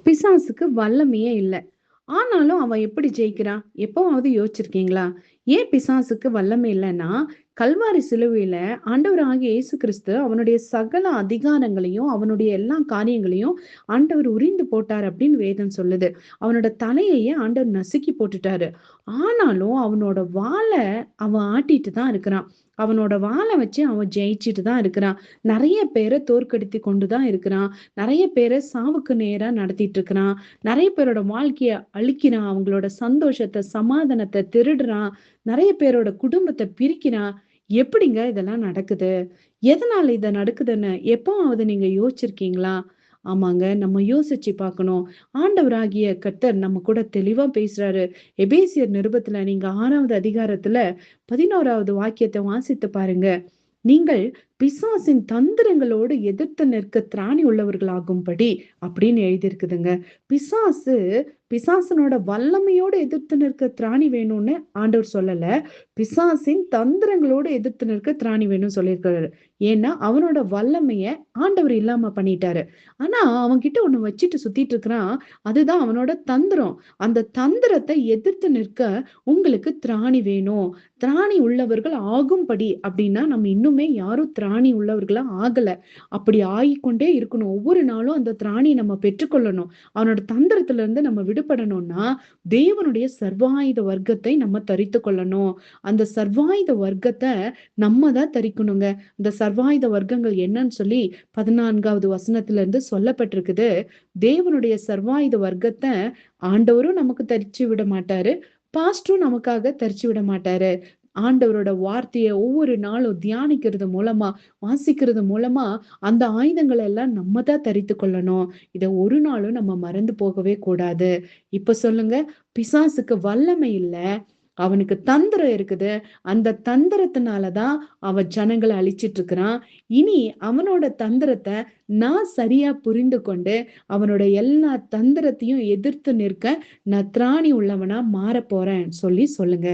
பிசாசுக்கு வல்லமையே இல்ல. ஆனாலும் அவன் எப்படி ஜெயிக்கிறான்? எப்பவாவது யோசிச்சிருக்கீங்களா? ஏன் பிசாசுக்கு வல்லமை இல்லன்னா, கல்வாரி சிலுவையில ஆண்டவராகிய இயேசு கிறிஸ்து அவனுடைய சகல அதிகாரங்களையும், அவனுடைய எல்லா காரியங்களையும் ஆண்டவர் உரிந்து போட்டார் அப்படின்னு வேதம் சொல்லுது. அவனோட தலையையே ஆண்டவர் நசுக்கி போட்டுட்டாரு. ஆனாலும் அவனோட வாள அவன் ஆட்டிட்டு தான் இருக்கிறான். அவனோட வாள வச்சு அவன் ஜெயிச்சுட்டு தான் இருக்கிறான். நெறைய பேர தோற்கடித்து கொண்டு தான் இருக்கிறான். நெறைய பேர சாவுக்கு நேரா நடத்திட்டு இருக்கிறான். நெறைய பேரோட வாழ்க்கைய அழிக்கிறான். அவங்களோட சந்தோஷத்த, சமாதானத்த திருடுறான். நெறைய பேரோட குடும்பத்த பிரிக்கிறான். எப்படிங்க இதெல்லாம் நடக்குது? எதனால இது நடக்குதுன்னு எப்பவாவது நீங்க யோசிச்சிருக்கீங்களா? ஆமாங்க. நம்ம யோசிச்சு பார்க்கணும். ஆண்டவராகிய கர்த்தர் நம்ம கூட தெளிவா பேசுறாரு. எபேசியர் நிருபத்துல நீங்க 6வது அதிகாரத்துல 11வது வாக்கியத்த வாசித்து பாருங்க. நீங்கள் பிசாசின் தந்திரங்களோடு எதிர்த்து நிற்க திராணி உள்ளவர்களாகும்படி அப்படின்னு எழுதியிருக்குதுங்க. பிசாசு பிசாசனோட வல்லமையோடு எதிர்த்து நிற்க திராணி வேணும்னு ஆண்டவர் சொல்லல. பிசாசின் தந்திரங்களோடு எதிர்த்து நிற்க திராணி வேணும்னு சொல்லியிருக்காரு. ஏன்னா அவனோட வல்லமைய ஆண்டவர் இல்லாம பண்ணிட்டாரு. ஆனா அவன்கிட்ட ஒண்ணு வச்சுட்டு சுத்திட்டு இருக்கிறான். அதுதான் அவனோட தந்திரம். அந்த தந்திரத்தை எதிர்த்து நிற்க உங்களுக்கு திராணி வேணும். திராணி உள்ளவர்கள் ஆகும்படி அப்படின்னா நம்ம இன்னுமே யாரும் திராணி உள்ளவர்களா ஆகல. அப்படி ஆகிக்கொண்டே இருக்கணும். ஒவ்வொரு நாளும் அந்த திராணி நம்ம பெற்றுக்கொள்ளணும். அவனோட தந்திரத்துல இருந்து நம்ம விடுபடணும்னா தேவனுடைய சர்வாயுத வர்க்கத்தை நம்ம தரித்து கொள்ளணும். அந்த சர்வாயுத வர்க்கத்தை நம்ம தான் தரிக்கணுங்க. இந்த சர்வாயுத வர்க்கங்கள் என்னன்னு சொல்லி 14வது வசனத்துல இருந்து சொல்லப்பட்டிருக்குது. தேவனுடைய சர்வாயுத வர்க்கத்தை ஆண்டவரும் நமக்கு தரிச்சு விட மாட்டாரு. பாஸ்டரும் நமக்காக தரிச்சு விட மாட்டாரு. ஆண்டவரோட வார்த்தைய ஒவ்வொரு நாளும் தியானிக்கிறது மூலமா, வாசிக்கிறது மூலமா அந்த ஆயுதங்களை எல்லாம் நம்ம தான் தரித்து கொள்ளணும். இத ஒரு நாளும் நம்ம மறந்து போகவே கூடாது. இப்ப சொல்லுங்க, பிசாசுக்கு வல்லமை இல்ல. அவனுக்கு தந்திரம் இருக்குது. அந்த தந்திரத்தினாலதான் அவன் ஜனங்களை அழிச்சிட்டு இருக்கிறான். இனி அவனோட தந்திரத்தை நான் சரியா புரிந்து கொண்டு அவனோட எல்லா தந்திரத்தையும் எதிர்த்து நிற்க நான் திராணி உள்ளவனா மாறப் போறேன் சொல்லி சொல்லுங்க.